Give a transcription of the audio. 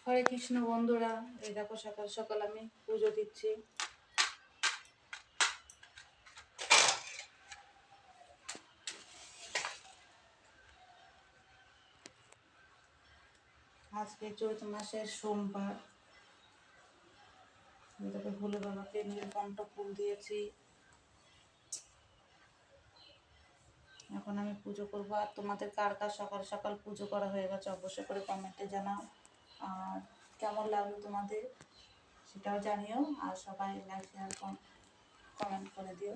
হরে কৃষ্ণ বন্ধুরা, এই দেখো সকাল সকাল আমি পুজো দিচ্ছি। আজকে চৈত্র মাসের সোমবার। দেখো ভোলে বাবাকে নীলকণ্ঠ ফুল দিয়েছি। এখন আমি পুজো করবো। আর তোমাদের কার কার সকাল সকাল পুজো করা হয়ে গেছে অবশ্যই করে কমেন্টে জানাও। আর কেমন লাগলো তোমাদের সেটাও জানিও। আর সবাই লাইক শেয়ার কমেন্ট করে দিও।